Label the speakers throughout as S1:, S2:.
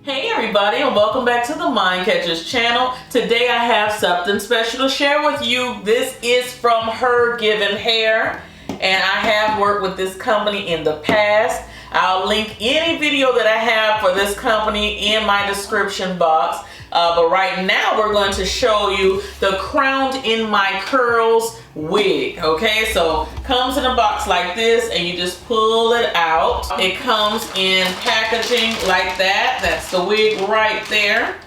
S1: Hey everybody, and welcome back to the Mind Catchers channel. Today I have something special to share with you. This is from HerGivenHair, and I have worked with this company in the past. I'll link any video that I have for this company in my description box. But right now we're going to show you the Crowned in My Curls wig. Okay, so comes in a box like this and you just pull it out. It comes in packaging like that. That's the wig right there.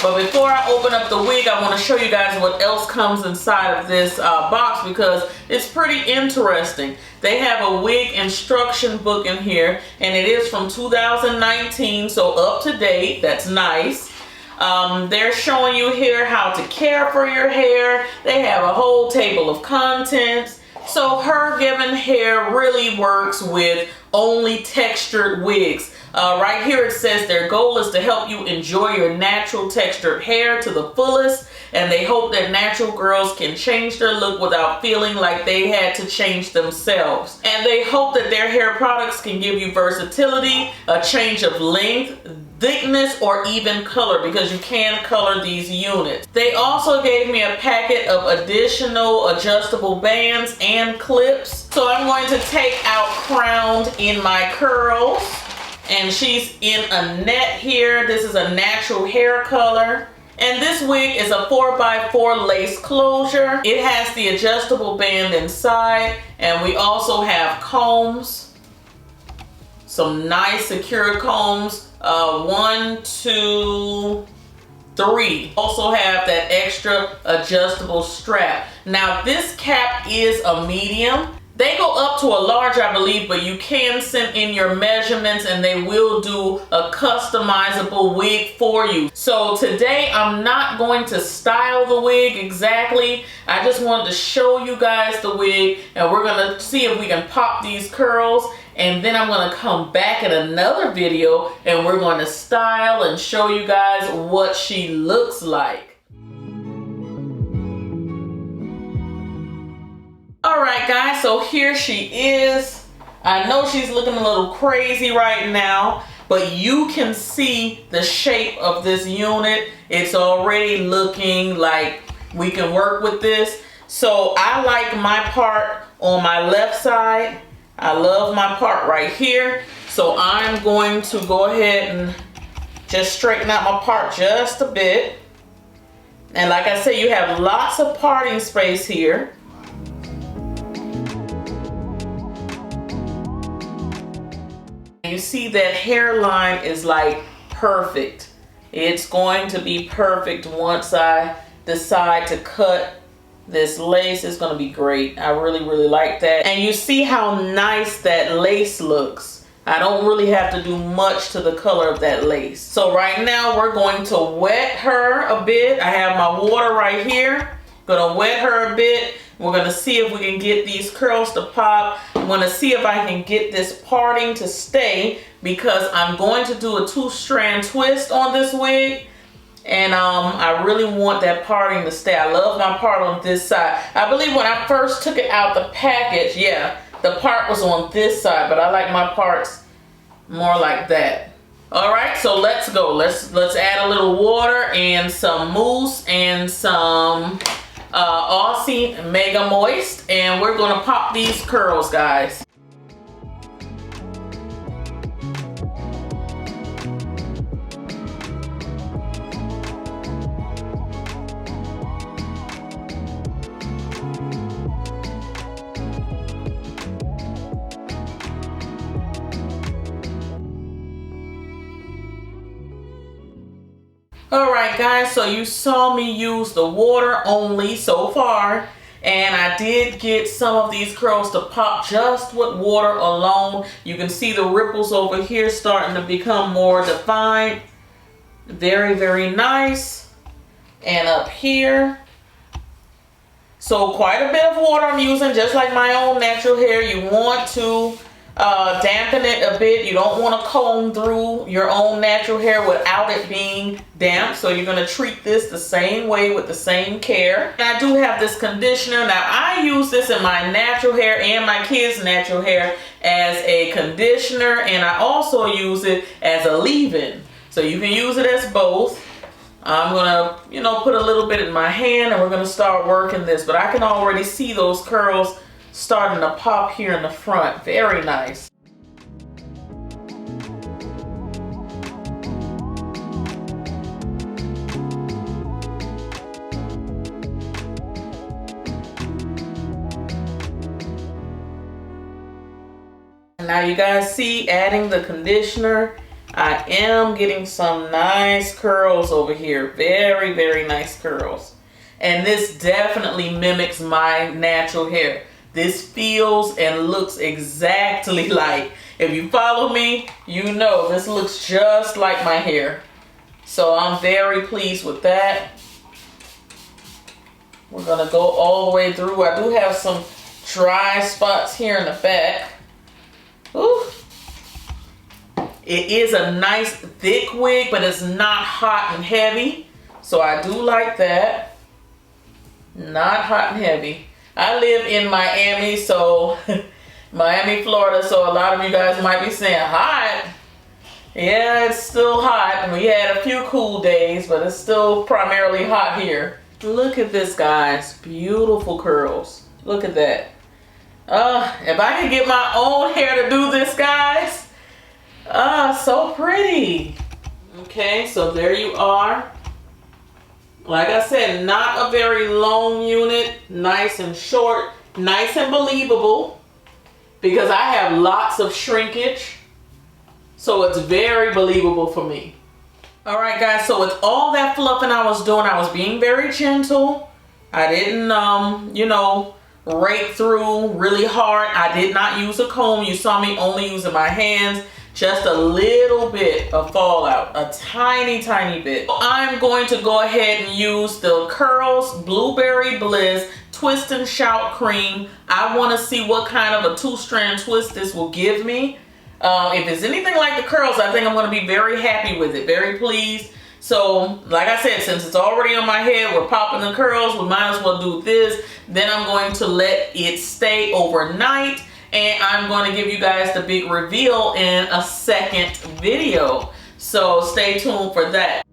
S1: But before I open up the wig, I want to show you guys what else comes inside of this box because it's pretty interesting. They have a wig instruction book in here, and it is from 2019, so up to date. That's nice. They're showing you here how to care for your hair. They have a whole table of contents. So HerGivenHair really works with only textured wigs. Right here it says their goal is to help you enjoy your natural textured hair to the fullest, and they hope that natural girls can change their look without feeling like they had to change themselves. And they hope that their hair products can give you versatility, a change of length, thickness, or even color, because you can color these units. They also gave me a packet of additional adjustable bands and clips. So I'm going to take out Crowned in My Curls. And she's in a net here. This is a natural hair color. And this wig is a 4x4 lace closure. It has the adjustable band inside. And we also have combs. Some nice secured combs. 1, 2, 3. Also have that extra adjustable strap. Now this cap is a medium. They go up to a large, I believe, but you can send in your measurements and they will do a customizable wig for you. So today I'm not going to style the wig exactly. I just wanted to show you guys the wig, and we're going to see if we can pop these curls. And then I'm going to come back in another video and we're going to style and show you guys what she looks like. Alright guys, so here she is. I know she's looking a little crazy right now, but you can see the shape of this unit. It's already looking like we can work with this. So I like my part on my left side. I love my part right here. So I'm going to go ahead and just straighten out my part just a bit. And like I said, you have lots of parting space here. You see that hairline is like perfect. It's going to be perfect once I decide to cut this lace. It's going to be great. I really like that. And you see how nice that lace looks. I don't really have to do much to the color of that lace. So right now we're going to wet her a bit. I have my water right here. Gonna wet her a bit. We're gonna see if we can get these curls to pop. I'm gonna see if I can get this parting to stay, because I'm going to do a 2-strand twist on this wig. And I really want that parting to stay. I love my part on this side. I believe when I first took it out the package, yeah, the part was on this side, but I like my parts more like that. All right, so let's go. Let's add a little water and some mousse and some Aussie Mega Moist, and we're gonna pop these curls, guys. Alright guys, so you saw me use the water only so far, and I did get some of these curls to pop just with water alone. You can see the ripples over here starting to become more defined. Very nice. And up here. So quite a bit of water I'm using, just like my own natural hair. You want to dampen it a bit. You don't want to comb through your own natural hair without it being damp. So you're going to treat this the same way with the same care. And I do have this conditioner. Now I use this in my natural hair and my kids' natural hair as a conditioner, and I also use it as a leave-in. So you can use it as both. I'm gonna, put a little bit in my hand and we're gonna start working this, but I can already see those curls starting to pop here in the front. Very nice. And now you guys see, adding the conditioner, I am getting some nice curls over here. Very, very nice curls. And this definitely mimics my natural hair. This feels and looks exactly like, if you follow me, you know this looks just like my hair. So I'm very pleased with that. We're gonna go all the way through. I do have some dry spots here in the back. Ooh. It is a nice thick wig, but it's not hot and heavy. So I do like that. Not hot and heavy. I live in Miami, so Miami, Florida, so a lot of you guys might be saying hot. Yeah, it's still hot. We had a few cool days, but it's still primarily hot here. Look at this, guys. Beautiful curls. Look at that. If I could get my own hair to do this, guys. So pretty. Okay, so there you are. Like I said, not a very long unit. Nice and short. Nice and believable. Because I have lots of shrinkage. So it's very believable for me. Alright guys, so with all that fluffing I was doing, I was being very gentle. I didn't, rake through really hard. I did not use a comb. You saw me only using my hands. Just a little bit of fallout, a tiny, tiny bit. I'm going to go ahead and use the Curls Blueberry Bliss Twist and Shout Cream. I want to see what kind of a 2-strand twist this will give me. If it's anything like the curls, I think I'm going to be very happy with it, very pleased. So, like I said, since it's already on my head, we're popping the curls, we might as well do this. Then I'm going to let it stay overnight. And I'm going to give you guys the big reveal in a second video. So stay tuned for that.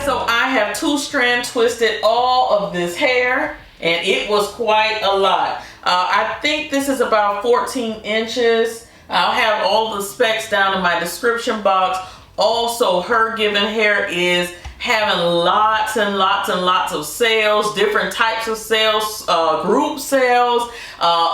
S1: So I have 2-strand twisted all of this hair, and it was quite a lot. I think this is about 14 inches. I'll have all the specs down in my description box. Also, HerGivenHair is having lots and lots and lots of sales, different types of sales, group sales.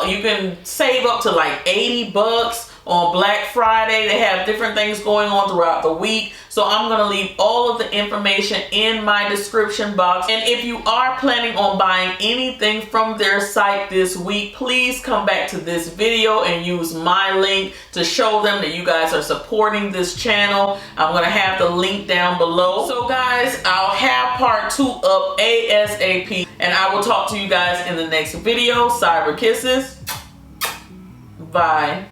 S1: You can save up to like 80 bucks on Black Friday. They have different things going on throughout the week. So I'm going to leave all of the information in my description box. And if you are planning on buying anything from their site this week, please come back to this video and use my link to show them that you guys are supporting this channel. I'm going to have the link down below. So guys, I'll have part 2 up ASAP. And I will talk to you guys in the next video. Cyber kisses. Bye.